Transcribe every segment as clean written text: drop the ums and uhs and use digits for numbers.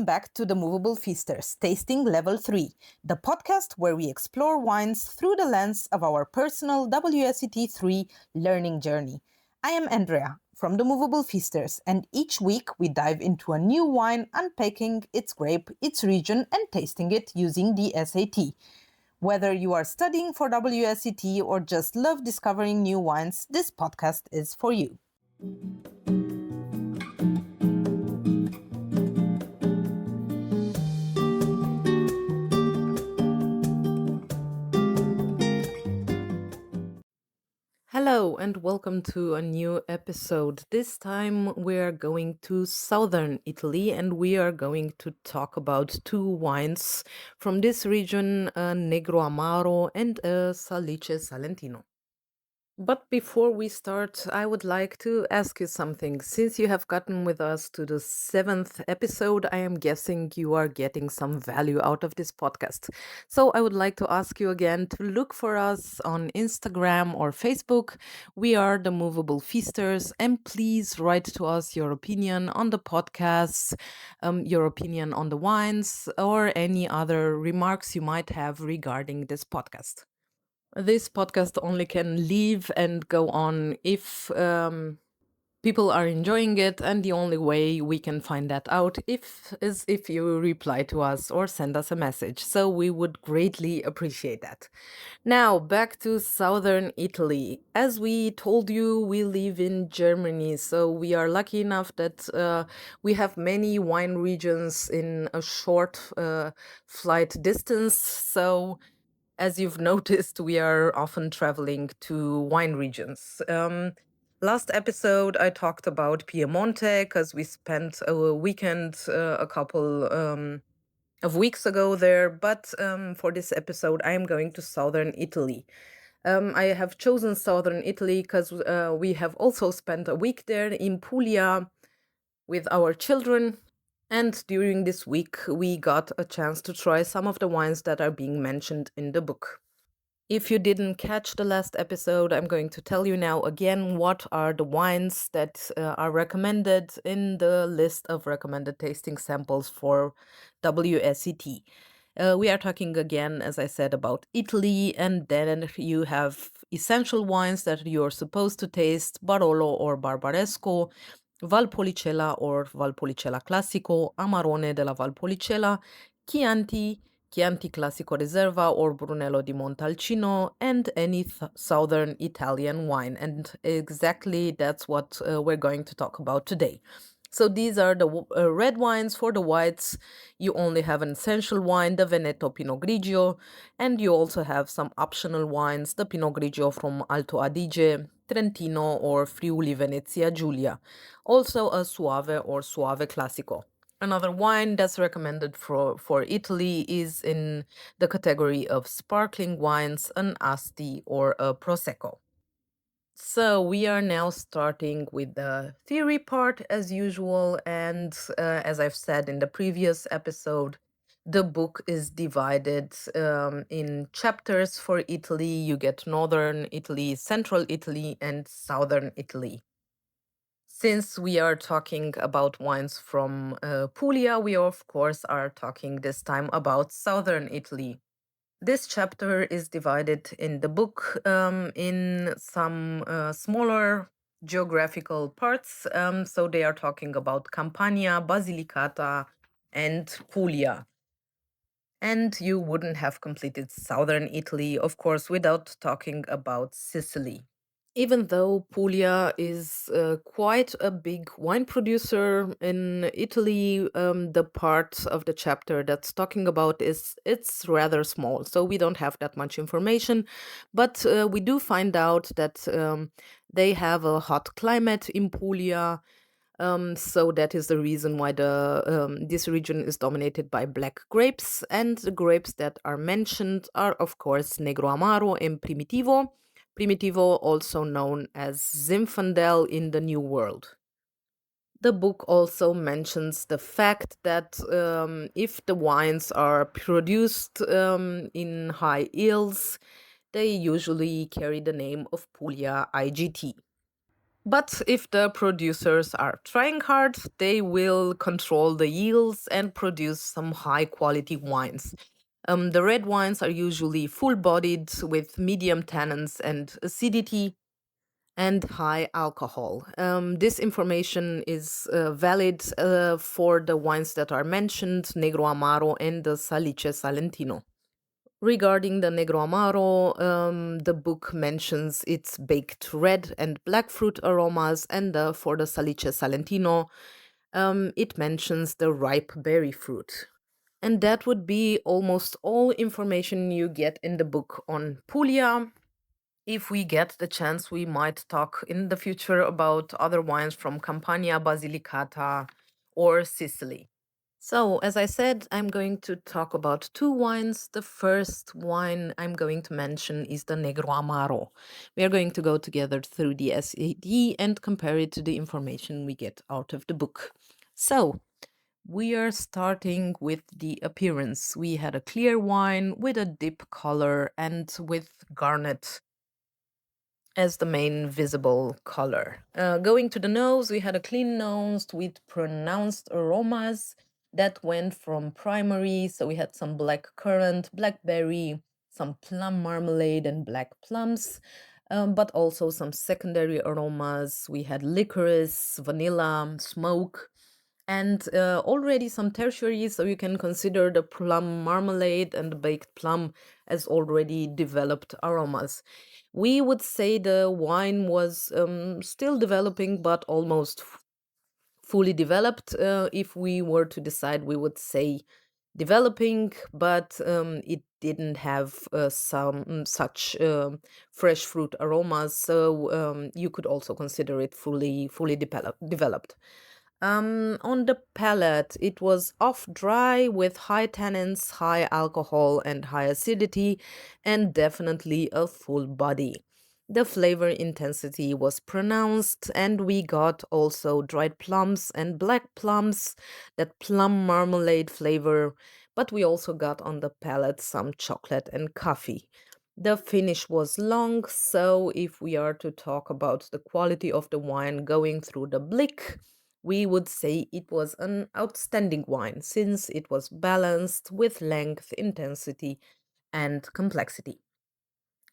welcome back to the Movable Feasters, Tasting Level 3, the podcast where we explore wines through the lens of our personal WSET 3 learning journey. I am Andrea from the Movable Feasters, and each week we dive into a new wine, unpacking its grape, its region, and tasting it using the SAT. Whether you are studying for WSET or just love discovering new wines, this podcast is for you. Hello and welcome to a new episode. This time we are going to southern Italy and we are going to talk about two wines from this region, Negroamaro and Salice Salentino. But before we start, I would like to ask you something. Since you have gotten with us to the 7th episode, I am guessing you are getting some value out of this podcast. So I would like to ask you again to look for us on Instagram or Facebook. We are the Movable Feasters, and please write to us your opinion on the podcasts, your opinion on the wines, or any other remarks you might have regarding this podcast. This podcast only can live and go on if people are enjoying it, and the only way we can find that out is if you reply to us or send us a message. So we would greatly appreciate that. Now, back to southern Italy. As we told you, we live in Germany, so we are lucky enough that we have many wine regions in a short flight distance. So as you've noticed, we are often traveling to wine regions. Last episode, I talked about Piemonte because we spent a weekend a couple of weeks ago there. But for this episode, I am going to southern Italy. I have chosen southern Italy because we have also spent a week there in Puglia with our children. And during this week, we got a chance to try some of the wines that are being mentioned in the book. If you didn't catch the last episode, I'm going to tell you now again what are the wines that are recommended in the list of recommended tasting samples for WSET. We are talking again, as I said, about Italy, and then you have essential wines that you're supposed to taste: Barolo or Barbaresco, Valpolicella or Valpolicella Classico, Amarone della Valpolicella, Chianti, Chianti Classico Reserva or Brunello di Montalcino, and any southern Italian wine. And exactly that's what we're going to talk about today. So these are the red wines. For the whites, you only have an essential wine, the Veneto Pinot Grigio, and you also have some optional wines, the Pinot Grigio from Alto Adige, Trentino, or Friuli Venezia Giulia. Also a Soave or Soave Classico. Another wine that's recommended for Italy is in the category of sparkling wines, an Asti or a Prosecco. So we are now starting with the theory part as usual, and as I've said in the previous episode, the book is divided in chapters for Italy. You get northern Italy, central Italy, and southern Italy. Since we are talking about wines from Puglia, we of course are talking this time about southern Italy. This chapter is divided in the book in some smaller geographical parts. So they are talking about Campania, Basilicata, and Puglia. And you wouldn't have completed southern Italy, of course, without talking about Sicily. Even though Puglia is quite a big wine producer in Italy, the part of the chapter that's talking about it's rather small, so we don't have that much information. But we do find out that they have a hot climate in Puglia. So that is the reason why this region is dominated by black grapes, and the grapes that are mentioned are, of course, Negroamaro and Primitivo. Primitivo, also known as Zinfandel in the New World. The book also mentions the fact that if the wines are produced in high yields, they usually carry the name of Puglia IGT. But if the producers are trying hard, they will control the yields and produce some high quality wines. The red wines are usually full bodied with medium tannins and acidity and high alcohol. This information is valid for the wines that are mentioned, Negroamaro and the Salice Salentino. Regarding the Negroamaro, the book mentions its baked red and black fruit aromas, and for the Salice Salentino, it mentions the ripe berry fruit. And that would be almost all information you get in the book on Puglia. If we get the chance, we might talk in the future about other wines from Campania, Basilicata, or Sicily. So, as I said, I'm going to talk about two wines. The first wine I'm going to mention is the Negro Amaro. We are going to go together through the SAD and compare it to the information we get out of the book. So, we are starting with the appearance. We had a clear wine with a deep color and with garnet as the main visible color. Going to the nose, we had a clean nose with pronounced aromas that went from primary. So we had some black currant, blackberry, some plum marmalade, and black plums. But also some secondary aromas. We had licorice, vanilla, smoke, and already some tertiary. So you can consider the plum marmalade and the baked plum as already developed aromas. We would say the wine was still developing, but almost fully developed. If we were to decide, we would say developing, but it didn't have some such fresh fruit aromas. So you could also consider it fully developed. On the palate, it was off dry with high tannins, high alcohol, and high acidity, and definitely a full body. The flavor intensity was pronounced, and we got also dried plums and black plums, that plum marmalade flavor, but we also got on the palate some chocolate and coffee. The finish was long, so if we are to talk about the quality of the wine going through the blick, we would say it was an outstanding wine since it was balanced with length, intensity, and complexity.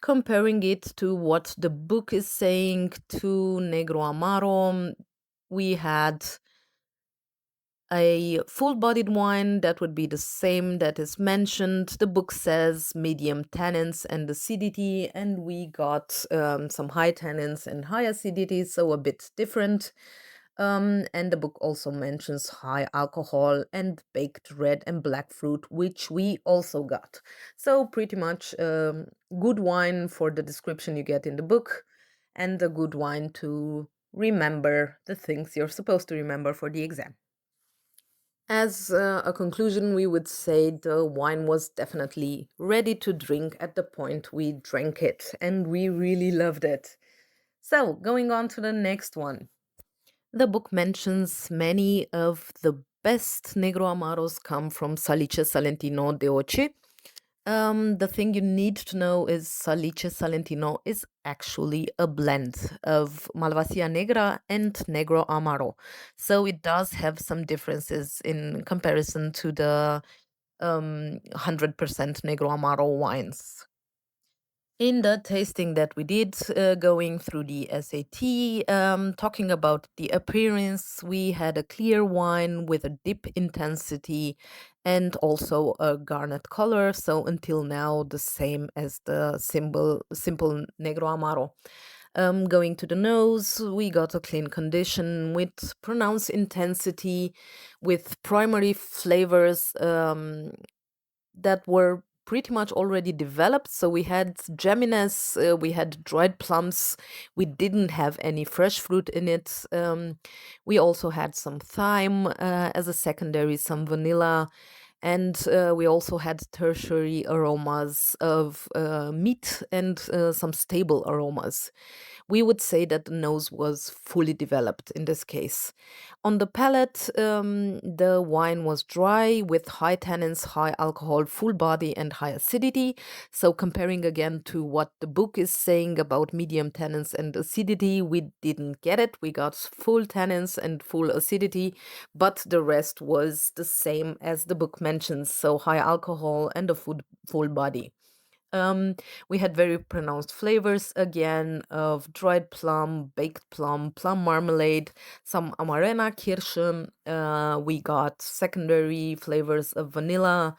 Comparing it to what the book is saying to Negro Amaro, we had a full bodied wine that would be the same that is mentioned. The book says medium tannins and acidity, and we got some high tannins and high acidity, so a bit different. And the book also mentions high alcohol and baked red and black fruit, which we also got. So, pretty much good wine for the description you get in the book, and a good wine to remember the things you're supposed to remember for the exam. As a conclusion, we would say the wine was definitely ready to drink at the point we drank it, and we really loved it. So, going on to the next one. The book mentions many of the best Negro Amaros come from Salice Salentino de Oce. The thing you need to know is Salice Salentino is actually a blend of Malvasia Negra and Negro Amaro. So it does have some differences in comparison to the 100% Negro Amaro wines. In the tasting that we did, going through the SAT, talking about the appearance, we had a clear wine with a deep intensity and also a garnet color. So until now, the same as the simple Negro Amaro. Going to the nose, we got a clean condition with pronounced intensity, with primary flavors that were pretty much already developed. So we had jamminess, we had dried plums, we didn't have any fresh fruit in it. We also had some thyme as a secondary, some vanilla, and we also had tertiary aromas of meat and some stable aromas. we would say that the nose was fully developed in this case. On the palate, the wine was dry with high tannins, high alcohol, full body, and high acidity. So, comparing again to what the book is saying about medium tannins and acidity, we didn't get it. We got full tannins and full acidity, but the rest was the same as the book mentions. So, high alcohol and a full body. Um, we had very pronounced flavors again of dried plum, baked plum, plum marmalade, some amarena kirsche. We got secondary flavors of vanilla,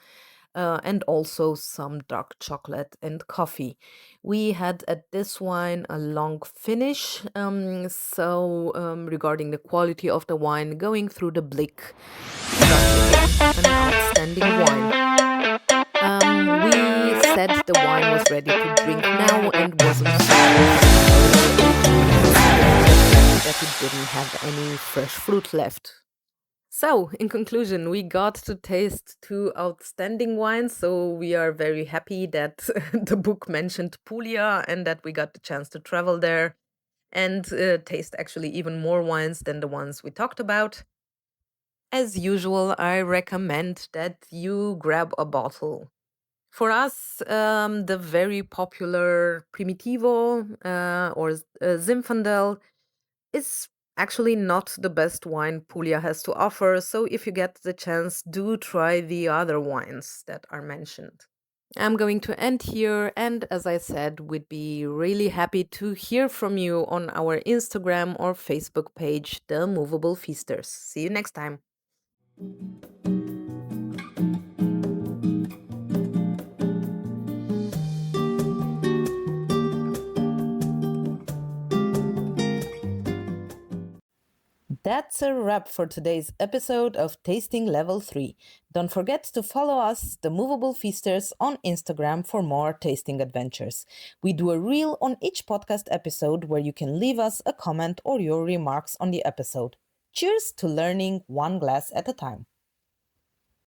and also some dark chocolate and coffee. We had at this wine a long finish. Regarding the quality of the wine, going through the blick, we got again an outstanding wine. We said the wine was ready to drink now and wasn't super aged, that it didn't have any fresh fruit left. So, in conclusion, we got to taste two outstanding wines. So, we are very happy that the book mentioned Puglia and that we got the chance to travel there and taste actually even more wines than the ones we talked about. As usual, I recommend that you grab a bottle. For us, the very popular Primitivo Zinfandel is actually not the best wine Puglia has to offer. So if you get the chance, do try the other wines that are mentioned. I'm going to end here, and as I said, we'd be really happy to hear from you on our Instagram or Facebook page, The Movable Feasters. See you next time. That's a wrap for today's episode of Tasting Level 3. Don't forget to follow us, the Movable Feasters, on Instagram for more tasting adventures. We do a reel on each podcast episode where you can leave us a comment or your remarks on the episode. Cheers to learning one glass at a time.